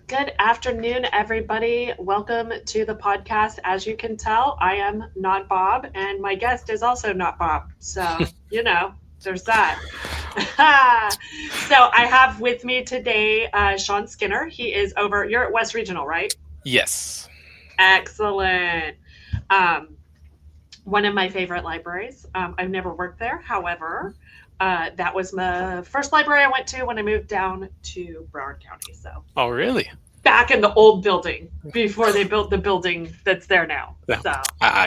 Good afternoon, everybody. Welcome to the podcast. As you can tell, I am not Bob, and my guest is also not Bob. So, there's that. So, I have with me today Sean Skinner. He is you're at West Regional, right? Yes. Excellent. Um, One of my favorite libraries. I've never worked there. However, that was my first library I went to when I moved down to Broward County. So, Oh, really? back in the old building before they built the building that's there now. No. So,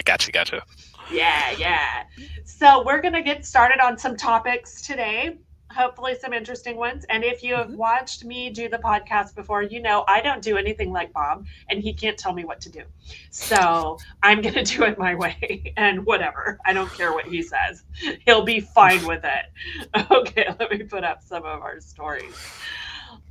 Gotcha. yeah. So, we're going to get started on some topics today. Hopefully, some interesting ones. And if you have Mhm. watched me do the podcast before, you know I don't do anything like Bob, and he can't tell me what to do. So, I'm going to do it my way and whatever. I don't care what he says, he'll be fine with it. Okay, let me put up some of our stories.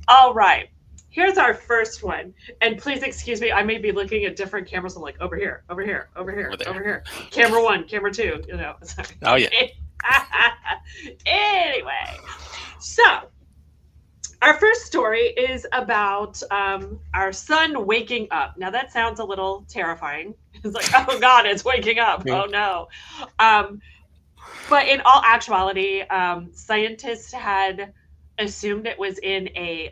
All right. Here's our first one. And please excuse me, I may be looking at different cameras. I'm like, over here, over here, over here, Over there. over here. Camera one, camera two, Sorry. Oh, yeah. Anyway, so our first story is about our son waking up. Now, that sounds a little terrifying. It's like, oh, God, it's waking up. Yeah. Oh, no. Um, but in all actuality, scientists had assumed it was in a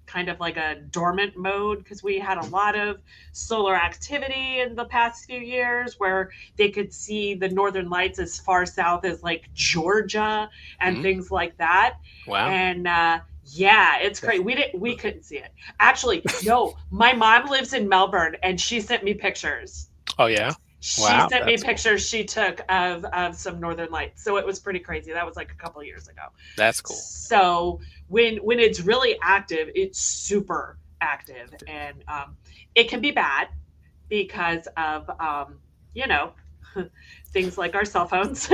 kind of like a dormant mode because we had a lot of solar activity in the past few years where they could see the northern lights as far south as like Georgia and Mhm. things like that. Wow. And yeah, it's great. We couldn't see it. Actually, no, my mom lives in Melbourne and she sent me pictures. Oh, yeah. She Wow. sent me That's cool. pictures she took of some northern lights. So it was pretty crazy. That was like a couple of years ago. That's cool. So when it's really active, it's super active, and it can be bad because of you know things like our cell phones,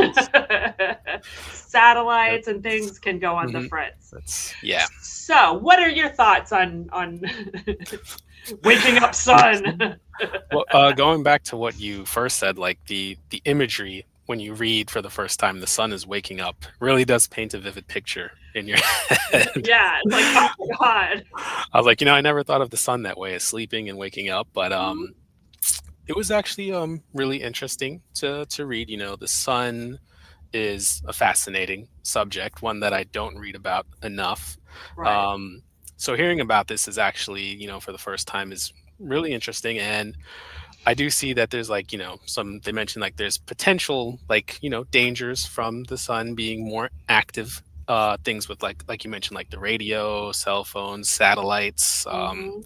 satellites, and things can go on the Mhm. fritz. Yeah. So, what are your thoughts on waking up, son? Well, going back to what you first said, like the imagery when you read for the first time, the sun is waking up, really does paint a vivid picture in your head. Yeah, it's like, oh my god. I was like, I never thought of the sun that way, as sleeping and waking up, but Mhm. it was actually really interesting to read. The sun is a fascinating subject, one that I don't read about enough. Right. Um, so hearing about this is actually, for the first time is really interesting. And I do see that there's like, they mentioned like there's potential like, dangers from the sun being more active. Things with like you mentioned, like the radio, cell phones, satellites. Mhm.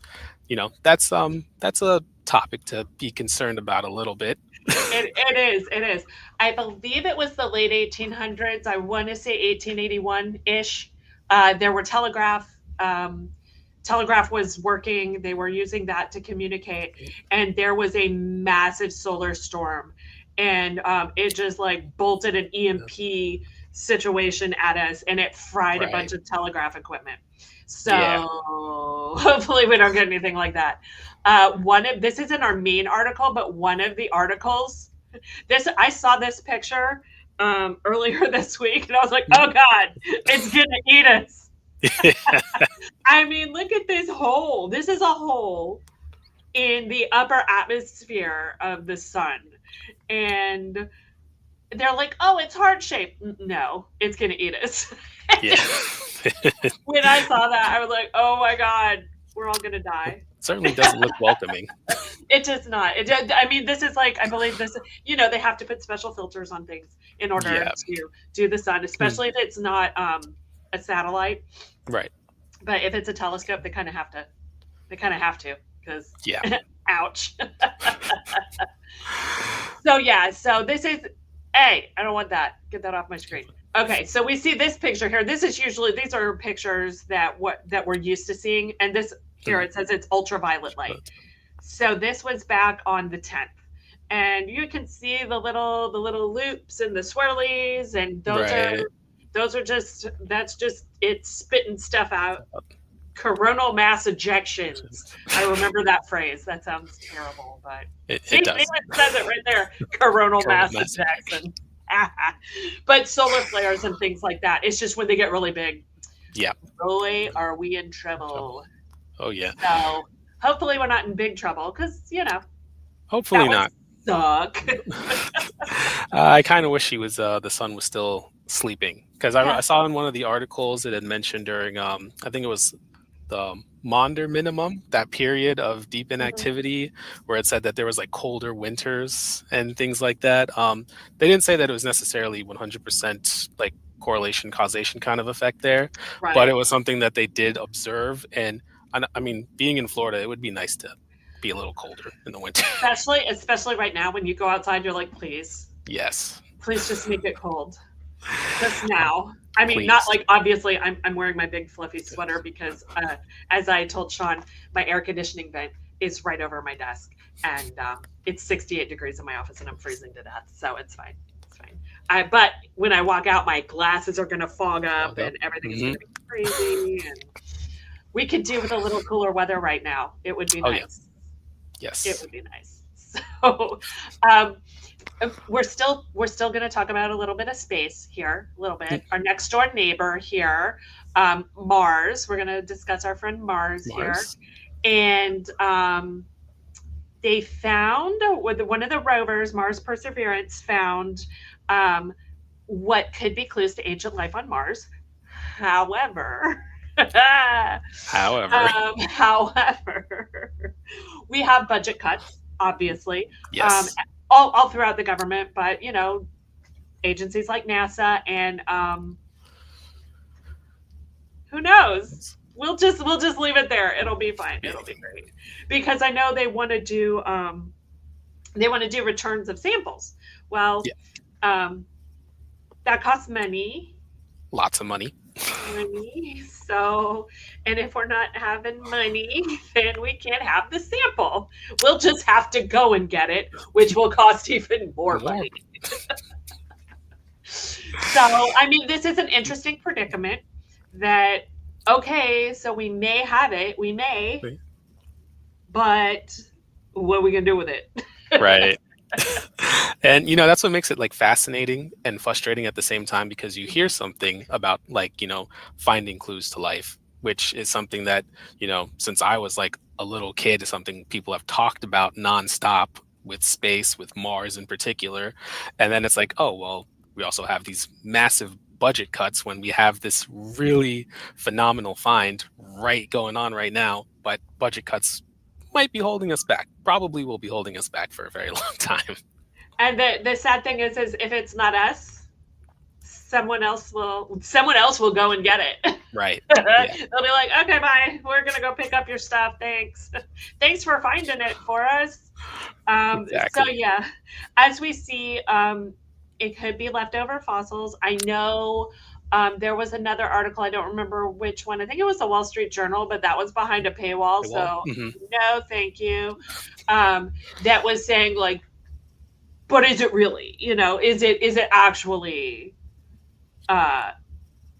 That's a topic to be concerned about a little bit. It is. It is. I believe it was the late 1800s. I want to say 1881 ish. There were telegraph was working. They were using that to communicate, and there was a massive solar storm, and it just like bolted an EMP situation at us, and it fried a Right. bunch of telegraph equipment. Yeah. So hopefully we don't get anything like that. One of this isn't our main article, but one of the articles. This I saw this picture earlier this week, and I was like, Mhm. "Oh God, it's gonna eat us." Yeah. I mean, look at this hole. This is a hole in the upper atmosphere of the sun, and they're like, "Oh, it's heart shaped." No, it's gonna eat us. Yeah. When I saw that, I was like, "Oh my God, we're all gonna die." Certainly doesn't look welcoming. It does not. I mean, this is like, I believe this, they have to put special filters on things in order Yeah. to do the sun, Mm. especially if it's not a satellite. Right. But if it's a telescope, they kind of have to. They kind of have to because, Yeah. ouch. So yeah, so this is, hey, I don't want that. Get that off my screen. Okay, so we see this picture here. These are pictures that we're used to seeing, and this here Mhm. it says it's ultraviolet light. So this was back on the 10th. And you can see the little loops and the swirlies, and Right. those are just that's just it's spitting stuff out. Coronal mass ejections. I remember that phrase. That sounds terrible, but see, It see, does. it says it right there. Coronal Coronal mass mass ejection. But solar flares and things like that. It's just when they get really big. Yeah. Boy, are we in Trouble. trouble. Oh yeah. So hopefully we're not in big trouble because, Hopefully that would not. suck. I kind of wish the sun was still sleeping because I Yeah, saw in one of the articles it had mentioned during I think it was the Maunder minimum, that period of deep mhm, inactivity where it said that there was like colder winters and things like that. They didn't say that it was necessarily 100% like correlation causation kind of effect there, but it right. was something that they did observe. And I mean, being in Florida, it would be nice to be a little colder in the winter. Especially right now when you go outside, you're like, please, Yes, please just make it cold. Just now. I mean, not please. like obviously I'm wearing my big fluffy sweater because as I told Sean, my air conditioning vent is right over my desk and it's 68 degrees in my office and I'm freezing to death. So it's fine. It's fine. But when I walk out, my glasses are going to fog up Fog up. and everything is Hmm. going to be crazy. And we could do with a little cooler weather right now. It would be Oh yeah. nice. It Yes. would be nice. So, um, we're still going to talk about a little bit of space here, a little Mm, bit. Our next door neighbor here, Mars. We're going to discuss our friend Mars here, Mars. and they found with one of the rovers, Mars Perseverance, found um, what could be clues to ancient life on Mars. However, However, however, we have budget cuts, obviously, um, yes. all throughout the government, but agencies like NASA and who knows? We'll just leave it there. It'll be fine. Could be It'll be anything. great because I know they want to do returns of samples. Well, Yeah. um, that costs money, Lots of money. money. So, and if we're not having money, then we can't have the sample. We'll just have to go and get it, which will cost even more More. money. So, I mean, this is an interesting predicament that, okay, so we may have it, we may, but what are we going to do with it? Right. And that's what makes it like fascinating and frustrating at the same time because you hear something about like, finding clues to life, which is something that, since I was like a little kid is something people have talked about nonstop with space, with Mars in particular. And then it's like, oh, well, we also have these massive budget cuts when we have this really phenomenal find right going on right now, but budget cuts might be holding us back. Probably will be holding us back for a very long time. And the sad thing is if it's not us, someone else will go and get it. Right. Yeah. They'll be like, okay, bye. We're gonna go pick up your stuff. Thanks. Thanks for finding it for us. So Exactly. yeah, as we see, it could be leftover fossils. I know there was another article. I don't remember which one. I think it was the Wall Street Journal, but that was behind a paywall. Well, So no, thank you. That was saying like, but is it really? Is it actually uh,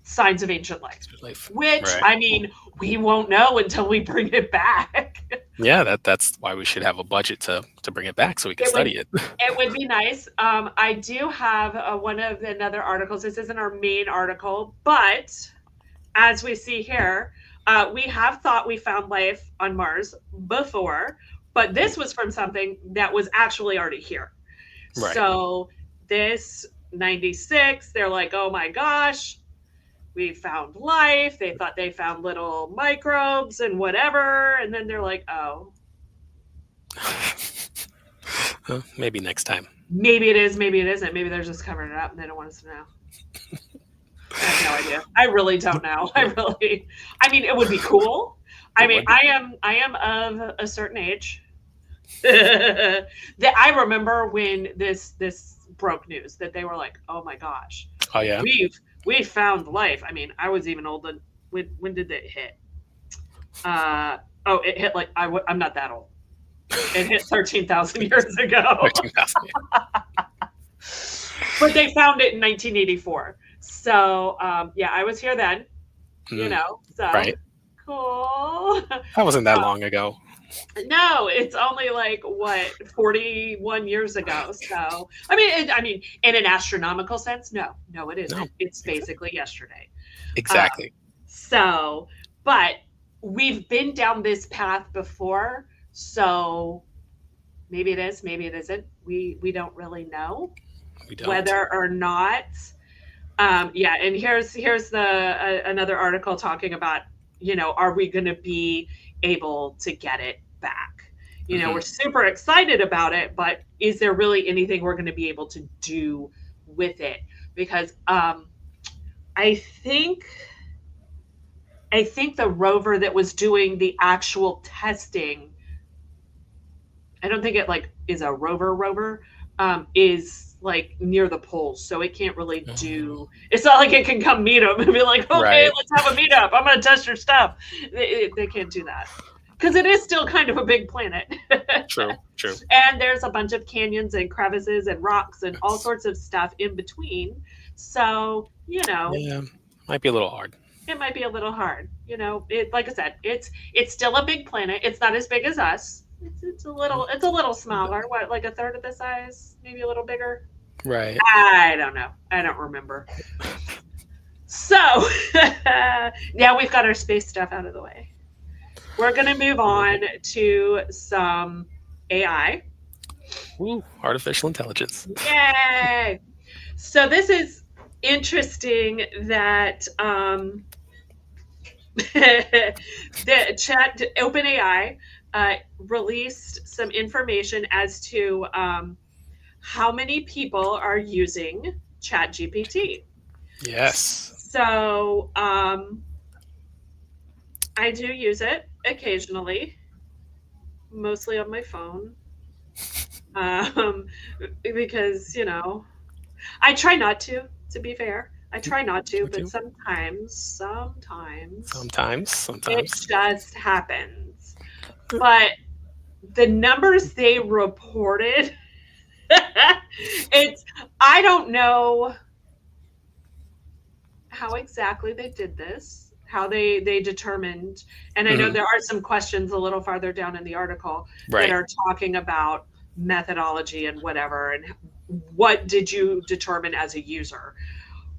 signs of ancient life? life. Which Right. I mean, we won't know until we bring it back. Yeah, that's why we should have a budget to bring it back so we can It would study it. it would be nice. I do have one of the another articles. This isn't our main article, but as we see here, we have thought we found life on Mars before, but this was from something that was actually already here. Right. So this 96, they're like, oh my gosh, we found life. They thought they found little microbes and whatever. And then they're like, oh, Maybe next time. maybe it is, maybe it isn't. Maybe they're just covering it up and they don't want us to know. I have no idea. I really don't know. I mean, it would be cool. I It mean, would be. I am of a certain age. That I remember when this broke news that they were like, "Oh my gosh, Oh yeah. we've found life." I mean, I was even old. When did it hit? It hit like I'm not that old. It hit 13,000 years ago, 13,000. but they found it in 1984. So yeah, I was here then. Mm, So right. cool. That wasn't that long ago. No, it's only like what 41 years ago. So I mean, in an astronomical sense, no, it No. isn't. It's Exactly. basically yesterday. Um, Exactly. so, but we've been down this path before, so maybe it is, maybe it isn't. We don't really know We don't. whether or not. Yeah, and here's the another article talking about, are we going to be able to get it back? We're Hmm. super excited about it, but is there really anything we're going to be able to do with it? Because I think I think the rover that was doing the actual testing, I don't think it like is a rover, is like near the poles, so it can't really do. It's not like it can come meet them and be like, okay, Right. let's have a meetup. I'm gonna test your stuff. They can't do that because it is still kind of a big planet, True. True. and there's a bunch of canyons and crevices and rocks and all It's, sorts of stuff in between. So yeah, might be a little hard. it might be a little hard. It, like I said, it's still a big planet. It's not as big as us. It's a little smaller. What, like a third of the size, maybe a little bigger. Right. I don't know. I don't remember. So now we've got our space stuff out of the way. We're gonna move on to some AI. Ooh, artificial intelligence. Yay! So this is interesting that the chat OpenAI released some information as to how many people are using ChatGPT. Yes. So I do use it occasionally, mostly on my phone, um, because I try not to. To be fair, I try not to, Me but too. sometimes Sometimes. it Sometimes. just happens. But the numbers they reported, it's I don't know how exactly they did this, how they determined, and I know Hmm. there are some questions a little farther down in the article that Right. are talking about methodology and whatever, and what did you determine as a user.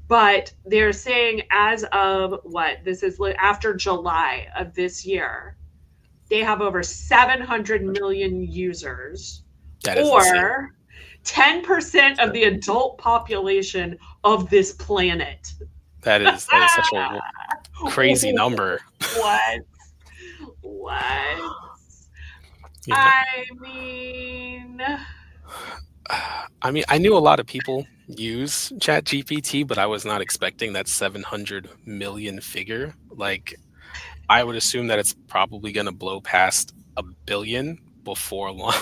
But they're saying as of what this is after July of this year, they have over 700 million users, That is insane. or 10% of the adult population of this planet. That is such a crazy number. What? What? Yeah. I mean, I mean, I knew a lot of people use ChatGPT, but I was not expecting that 700 million figure. Like, I would assume that it's probably going to blow past a billion before long.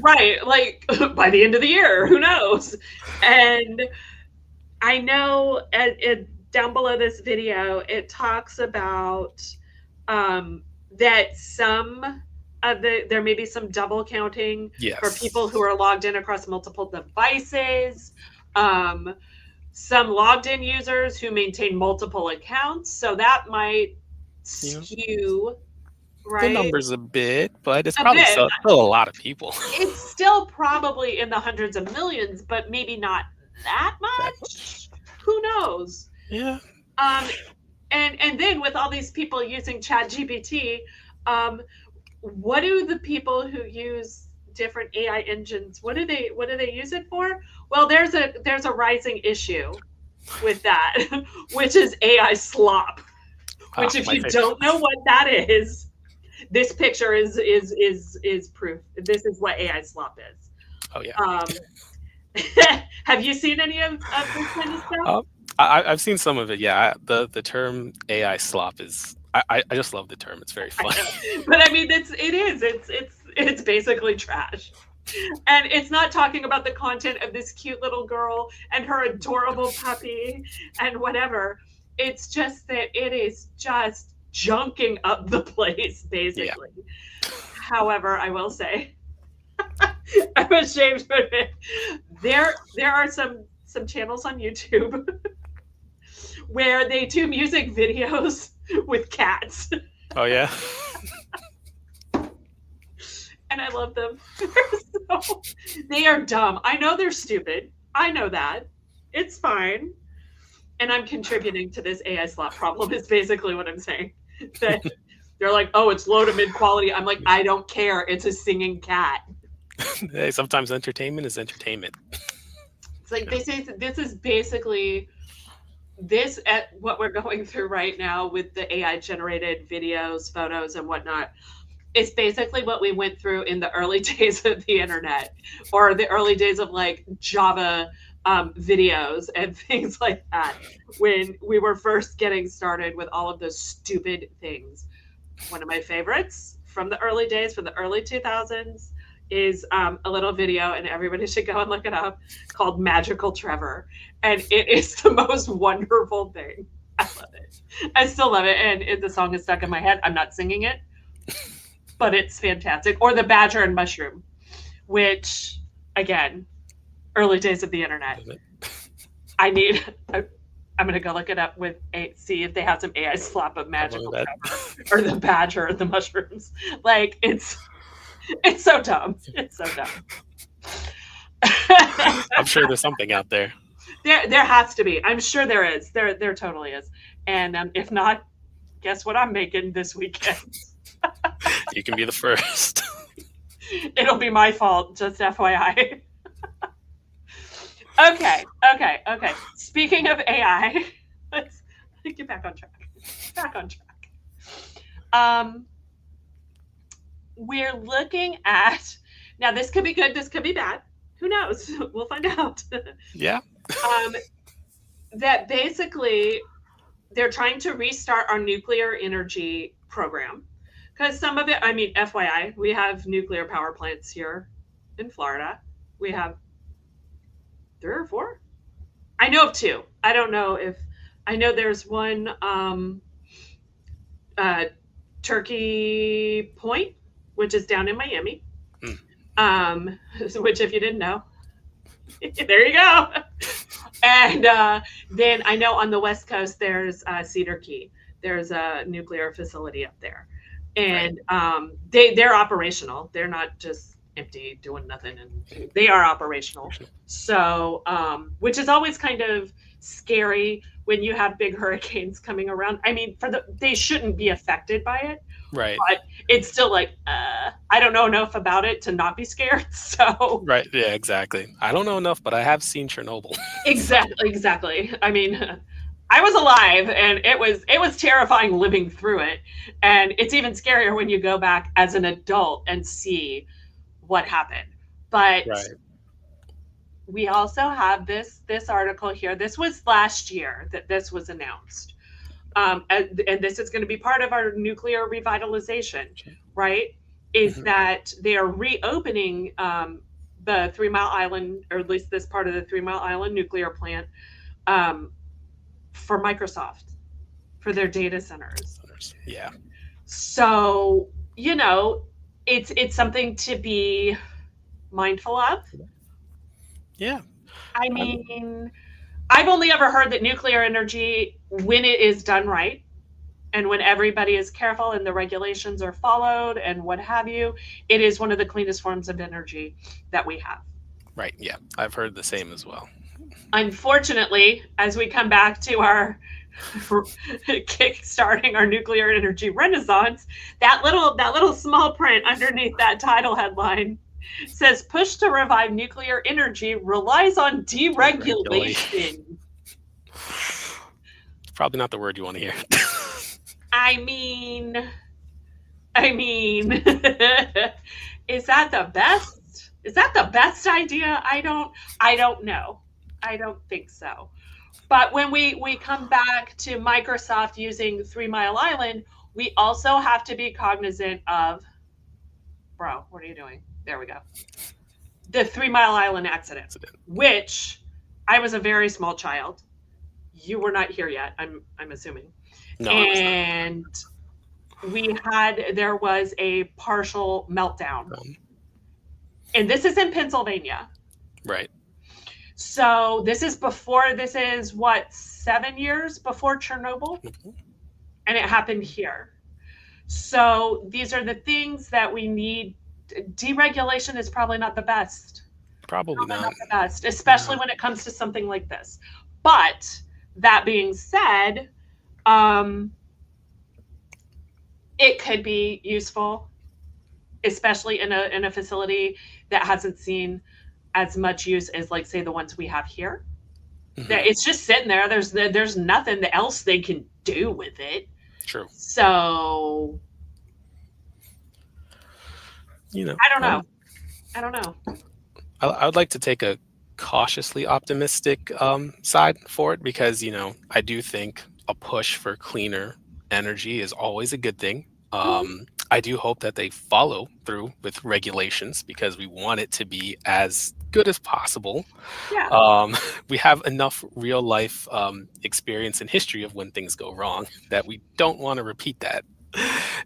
right, like by the end of the year, who knows? And I know down below this video, it talks about that some there may be some double counting for people who Yes. are logged in across multiple devices. Um, some logged in users who maintain multiple accounts, so that might You know, skew, the right, numbers a bit, but it's a probably bit. still a lot of people. It's still probably in the hundreds of millions, but maybe not that That much. Who knows? yeah. Um, and then with all these people using ChatGPT, um, what do the people who use different AI engines, what do they use it for? Well, there's a rising issue with that, which is AI slop. Ah, Which, if my you favorite. don't know what that is, this picture is proof. This is what AI slop is. Oh yeah. Um, have you seen any of this kind of stuff? Uh, I've seen some of it. Yeah, the term AI slop is. I just love the term. It's very I funny. know, but I mean, it's basically trash. And it's not talking about the content of this cute little girl and her adorable puppy and whatever. It's just that it is just junking up the place, Yeah. basically. However, I will say, I'm ashamed to admit, there are some channels on YouTube where they do music videos with cats, Oh yeah. and I love them. So, they are dumb. I know they're stupid. I know that. It's fine. And I'm contributing to this AI slot problem, is basically what I'm saying. That They're like, oh, it's low to mid quality. I'm like, I don't care. It's a singing cat. Hey, sometimes entertainment is entertainment. It's like this is basically this at what we're going through right now with the AI generated videos, photos, and whatnot. It's basically what we went through in the early days of the internet, or the early days of like Java videos and things like that, when we were first getting started with all of those stupid things. One of my favorites from the early days, from the early 2000s, is a little video, and everybody should go and look it up, called Magical Trevor. And it is the most wonderful thing. I love it. I still love it. And the song is stuck in my head. I'm not singing it, but it's fantastic. Or the Badger and Mushroom, which, again, early days of the internet. I'm going to go look it up see if they have some AI slap of Magical Trevor or the Badger and the Mushrooms. Like, it's so dumb. It's so dumb. I'm sure there's something out there. There has to be. I'm sure there is. There totally is. And if not, guess what I'm making this weekend? You can be the first. It'll be my fault, just FYI. Okay. Speaking of AI, let's get back on track. We're looking at, now this could be good, this could be bad. Who knows? We'll find out. Yeah. That basically they're trying to restart our nuclear energy program. Because some of it, I mean, FYI, we have nuclear power plants here in Florida. We have 3 or 4. I know of 2. I don't know if, I know there's one, Turkey Point, which is down in Miami. Which, if you didn't know, there you go. And then I know on the West Coast, there's Cedar Key. There's a nuclear facility up there. And they're operational. They're not just empty doing nothing, and they are operational. So, which is always kind of scary when you have big hurricanes coming around. I mean, they shouldn't be affected by it. Right. But it's still like, I don't know enough about it to not be scared. So right. Yeah, exactly. I don't know enough, but I have seen Chernobyl. Exactly. I mean, I was alive, and it was terrifying living through it. And it's even scarier when you go back as an adult and see what happened. But we also have this article here. This was last year that this was announced. And this is going to be part of our nuclear revitalization, right? Is that they are reopening the 3 Mile Island, or at least this part of the 3 Mile Island nuclear plant, for Microsoft, for their data centers. Yeah. So, it's something to be mindful of. Yeah. I mean, I've only ever heard that nuclear energy, when it is done right, and when everybody is careful and the regulations are followed and what have you, it is one of the cleanest forms of energy that we have. Right. Yeah. I've heard the same as well. Unfortunately, as we come back to our kickstarting our nuclear energy renaissance, that little small print underneath that title headline says, push to revive nuclear energy relies on deregulation. Probably not the word you want to hear. I mean, is that the best? Is that the best idea? I don't know. I don't think so. But when we come back to Microsoft using 3 Mile Island, we also have to be cognizant of, bro, what are you doing? There we go. The 3 Mile Island accident, which I was a very small child. You were not here yet, I'm assuming. No, and there was a partial meltdown. And this is in Pennsylvania. Right. So this is what, 7 years before Chernobyl? And it happened here. So these are the things that we need. Deregulation is probably not the best. Probably not the best, especially when it comes to something like this. But that being said, it could be useful, especially in a facility that hasn't seen as much use as, like, say, the ones we have here. Hmm. It's just sitting there. There's nothing else they can do with it. True. So You know, I don't know. I don't know. I would like to take a cautiously optimistic side for it because, I do think a push for cleaner energy is always a good thing. Mhm. I do hope that they follow through with regulations because we want it to be as good as possible. Yeah. Um, we have enough real life experience and history of when things go wrong that we don't want to repeat that.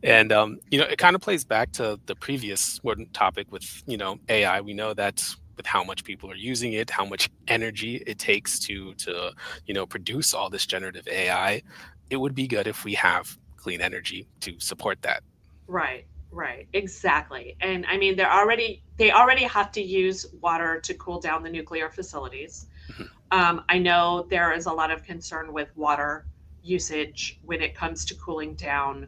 And it kind of plays back to the previous topic with AI. We know that with how much people are using it, how much energy it takes to produce all this generative AI, it would be good if we have clean energy to support that. Right. Right. Exactly. And I mean, they already have to use water to cool down the nuclear facilities. Mhm. I know there is a lot of concern with water usage when it comes to cooling down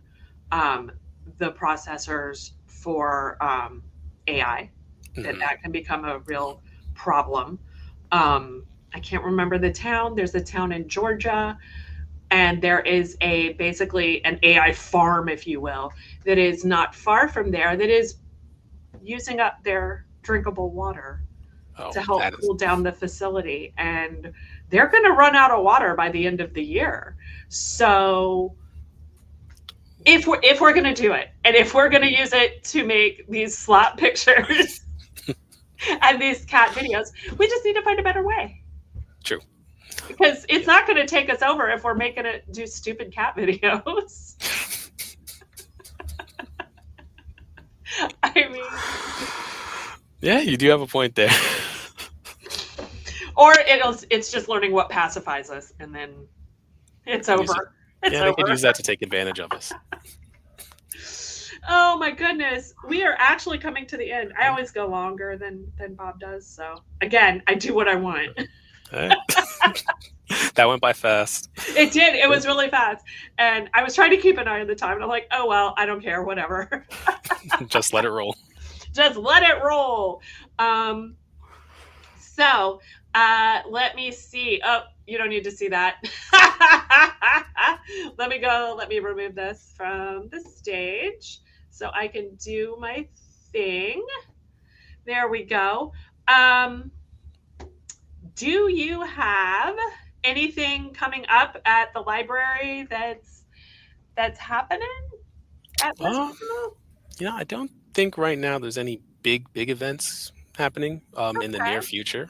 um, the processors for AI. Mhm. That can become a real problem. Um, I can't remember the town. There's a town in Georgia, and there is a basically an AI farm, if you will, that is not far from there that is using up their drinkable water Oh, to help that is cool down the facility, and they're going to run out of water by the end of the year. So if we're going to do it, and if we're going to mhm. use it to make these slap pictures and these cat videos, we just need to find a better way, True. because it's Yeah. not going to take us over if we're making it do stupid cat videos. I mean, Yeah, you do have a point there. or it's just learning what pacifies us, and then it's Use it. over. It's Yeah, they could over. use that to take advantage of us. Oh my goodness. We are actually coming to the end. I always go longer than Bob does. So again, I do what I want. All right. That went by fast. It did. It was really fast. And I was trying to keep an eye on the time, and I'm like, oh well, I don't care, whatever. Just let it roll. Just let it roll. Um so let me see. Oh, you don't need to see that. Let me go. Let me remove this from the stage so I can do my thing. There we go. Um, do you have anything coming up at the library that's happening at this Um, moment? I don't think right now there's any big events happening in the near Okay. future.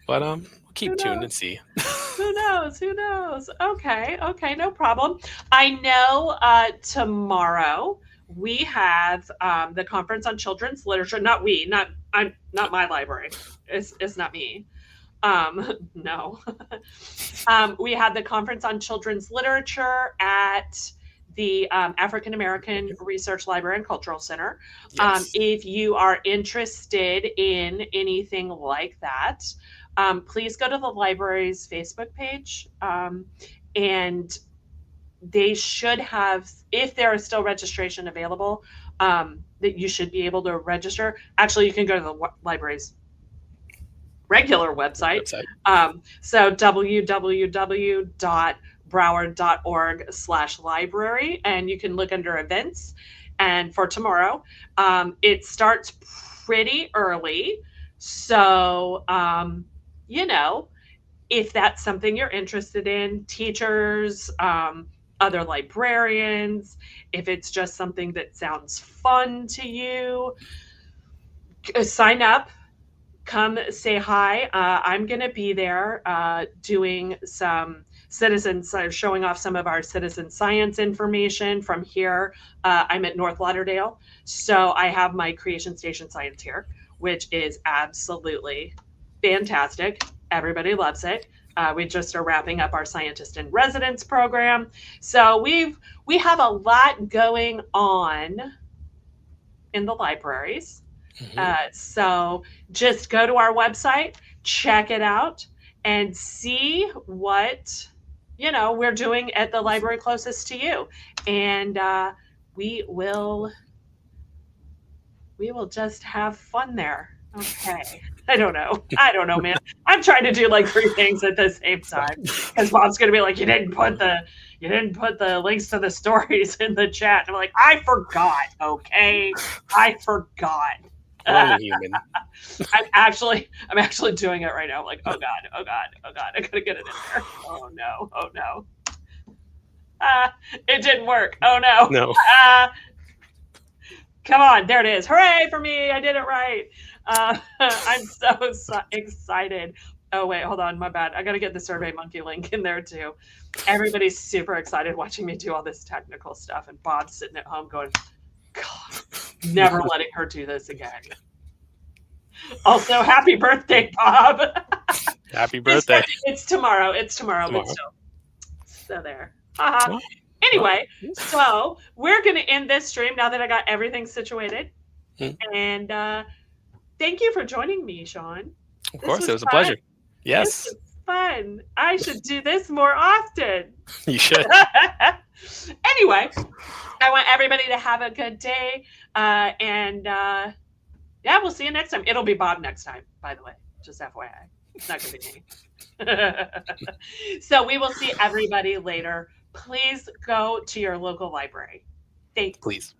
But we'll Who keep tuned knows? and see. Who knows? Who knows? Okay. Okay. No problem. I know tomorrow we have the conference on children's literature. Not we. Not I'm. Not my library. It's not me. No. We had the conference on children's literature at the African American Research Library and Cultural Center. Yes. If you are interested in anything like that, please go to the library's Facebook page, and they should have, if there is still registration available, that you should be able to register. Actually, you can go to the library's regular website. Website. So www.broward.org/library, and you can look under events. And for tomorrow, it starts pretty early. So, if that's something you're interested in, teachers, other librarians, if it's just something that sounds fun to you, sign up, come say hi. I'm going to be there doing some showing off some of our citizen science information from here. I'm at North Lauderdale, so I have my Creation Station Science here, which is absolutely fantastic. Everybody loves it. We just are wrapping up our scientist in residence program, so we have a lot going on in the libraries. Hmm. So just go to our website, check it out, and see what we're doing at the library closest to you. And we will just have fun there. Okay. I don't know, man. I'm trying to do like 3 things at the same time because Bob's gonna be like, you didn't put the links to the stories in the chat. And I'm like, I forgot. Okay, I forgot. We're only human. I'm actually doing it right now. I'm like, oh god, oh god, oh god, I gotta get it in there. Oh no, oh no. It didn't work. Oh no. No. Come on, there it is. Hooray for me. I did it right. I'm so excited. Oh, wait, hold on. My bad. I got to get the Survey Monkey link in there too. Everybody's super excited watching me do all this technical stuff. And Bob's sitting at home going, God, never letting her do this again. Also, happy birthday, Bob. Happy birthday. It's tomorrow. But still. So there. Anyway, so we're going to end this stream now that I got everything situated. And thank you for joining me, Sean. Of course, it was a pleasure. Yes. This was fun. I should do this more often. You should. Anyway, I want everybody to have a good day. And yeah, we'll see you next time. It'll be Bob next time, by the way. Just FYI. It's not going to be me. So we will see everybody later. Please go to your local library. Thanks. Please.